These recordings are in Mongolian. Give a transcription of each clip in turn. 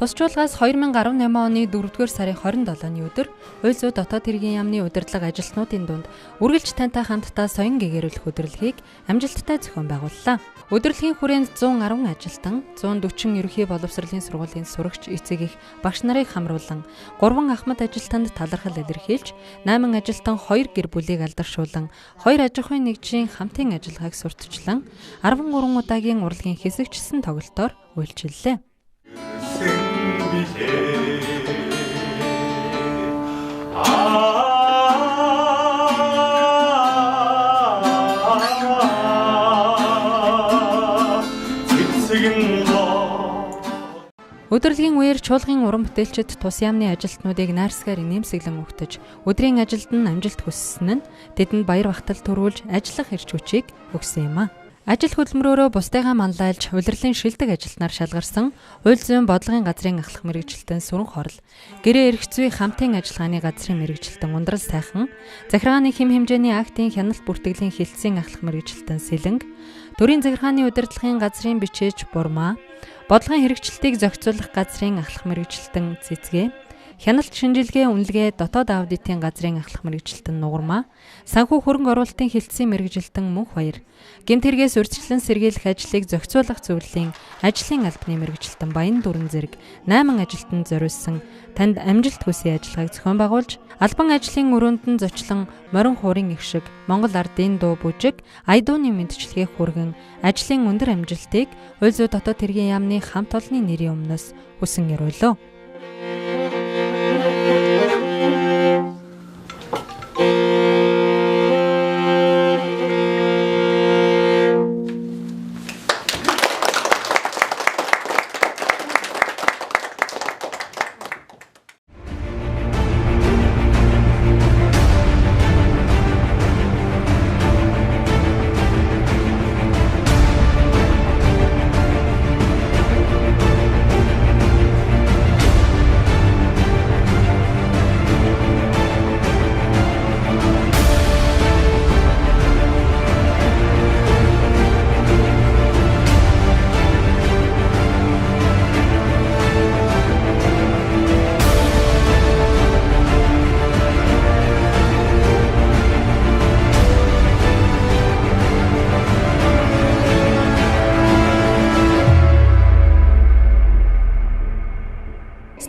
Тусчуулгаас 2018 оны 4-р сарын 27-ны өдөр Хууль зүйн дотоод хэргийн яамны удирдлага ажилтнуудын дунд үргэлж тантай хамтдаа соён гэгэрүүлэх удирдлагыг амжилттай зохион байгууллаа. Удирдлагын хүрээнд 110 ажилтан, 140 ерөнхий боловсролын сургуулийн сурагч эцэг их багш нарыг хамруулан 3 ахмад ажилтанд талархал илэрхийлж, 8 ажилтан 2 гэр бүлийг алдаршуулан, 2 аж ахуйн нэгжийн хамтын ажиллагааг сурталчлан 13 удаагийн урлагийн хэсэгчилсэн тоглолтоор үйлчиллээ. Өдрөлийн үеэр чуулгын уран бүтээлчид тус яамны ажилтнуудыг найрсгаар нэмсэглэн өгтөж, өдрийн ажилд нь амжилт хүссэн нь тэдэнд баяр бахтал төрүүлж ажиллах эрч хүчийг өгсөн юм а. Ажил хөдөлмөрөөрөө бусдыгаа манлайлж, улирлын шилдэг ажилтнаар шалгарсан хууль зүйн бодлогын газрын ахлах мэргэжилтэн Сүрэн хорл, гэрээ эрх зүй хамтын ажиллагааны газрын мэргэжилтэн Ундрал сайхан, захиргааны хэм хэмжээний актын хяналт бүртгэлийн хилцээний ахлах мэргэжилтэн Сэлэнг, төрийн захиргааны удирдлагын газрын бичээж Бурмаа, бодлогын хэрэгжилтийг зохицуулах газрын ахлах мэргэжилтэн Цэцгээ, хяналт шинжилгээ үнэлгээ дотоод аудитын газрын ахлах мэргэжилтэн Нугармаа, санхүү хөрөнгө оруулалтын хилцээний мэргэжилтэн Мөнх баяр, гэмт хэрэгээс урьдчилан сэргийлэх ажлыг зохицуулах зөвлөлийн ажлын албаны мэргэжилтэн Баян Дүрэн зэрэг 8 ажилтнанд зориулсан танд амжилт хүсье ажиллагааг зохион байгуулж, албан ажлын өрөөнд нь зочлон морин хуурын их шиг Монгол ардын дуу бүжиг, айдууны мэдчилгээ хүргэн ажлын өндөр амжилтыг Хууль зүйн дотоод хэргийн яамны хамт олонны нэрийн өмнөөс хүсэн ёроолоо.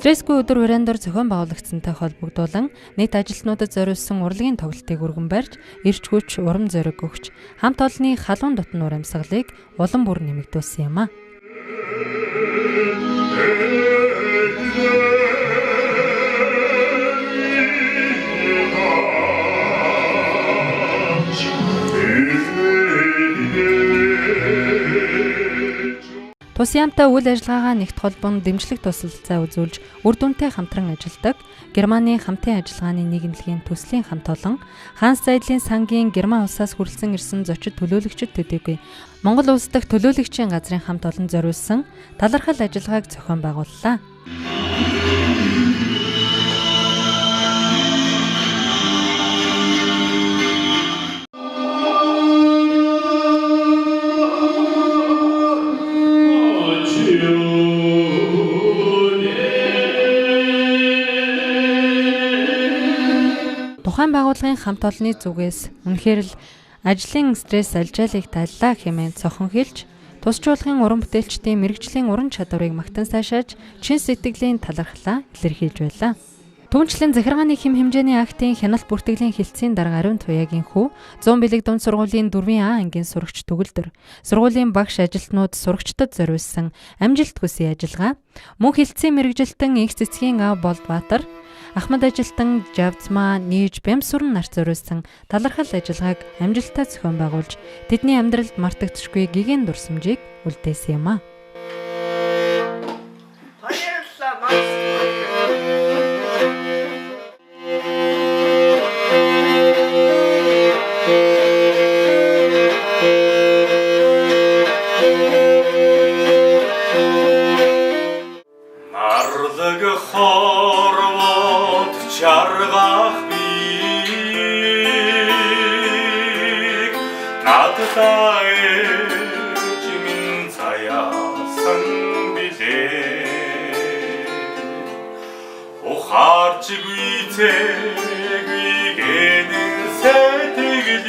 Стрессгүй өдөр варандор зохион байгуулагдсантай холбогдуулан нийт ажилтнуудад зориулсан урлагийн тоглолтыг өргөн барьж, эрч хүч, урам зориг өгч, хамт олонны халуун дотнуур амьсгалыг улам бүр нэмэгдүүлсэн юм а. Тус яамтай үйл ажиллагаагаа нэгт холбон дэмжлэг тусалцаа үзүүлж, үр дүнтэй хамтран ажилладаг Германы хамтын ажиллагааны нийгэмлэгийн төслийн хамт олон, Хаанс Зайдлын сангийн Герман улсаас хүрэлцэн ирсэн зочид төлөөлөгчид төдийгүй Монгол улс дахь төлөөлөгчийн газрын хамт олон зориулсан талархал ажиллагааг зохион байгууллаа. Тухайн байгууллагын хамт олонны зүгээс үнэхээр л ажлын стресс алжаалыг таллаа хэмээн цохон хэлж, тусчуулгын уран бүтээлчдийн мэргэжлийн уран чадварыг магтан сайшааж, чин сэтгэлийн талархлаа илэрхийлж байлаа. Түүнчлэн захиргааны хэм хэмжээний актын хяналт бүртгэлийн хилцээний дарга Ариун Туяагийн хүү 100 бэлэг дунд сургуулийн 4А ангийн сурагч төгөлдөр, сургуулийн багш ажилтнууд сурагчдад зориулсан амжилт хүсье ажиллагаа, мөн хилцээний мэргэжилтэн Инх цэцгийн аав Болдбаатар, ахмад ажилтан Жавцмаа нээж Бямсүрэн нарт зориулсан талархал ажиллагааг амжилттай зохион байгуулж, тэдний амьдралд мартагдчихгүй гэгэн дурсамжийг үлдээсэн юм а. Жаргах бийг надтай ээж минь заяасан билээ ухаарч гүйцэг гэнэн сэтгэлийг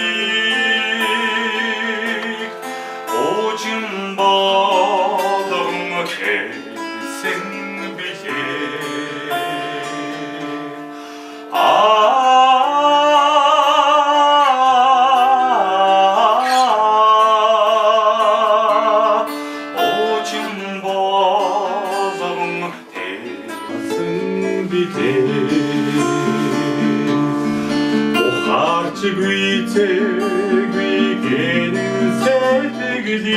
уучин болгон хэлсэн билээ уучин болгон хэлсэн билээ ухаарч гүйцэг гэнэн сэтгэлийг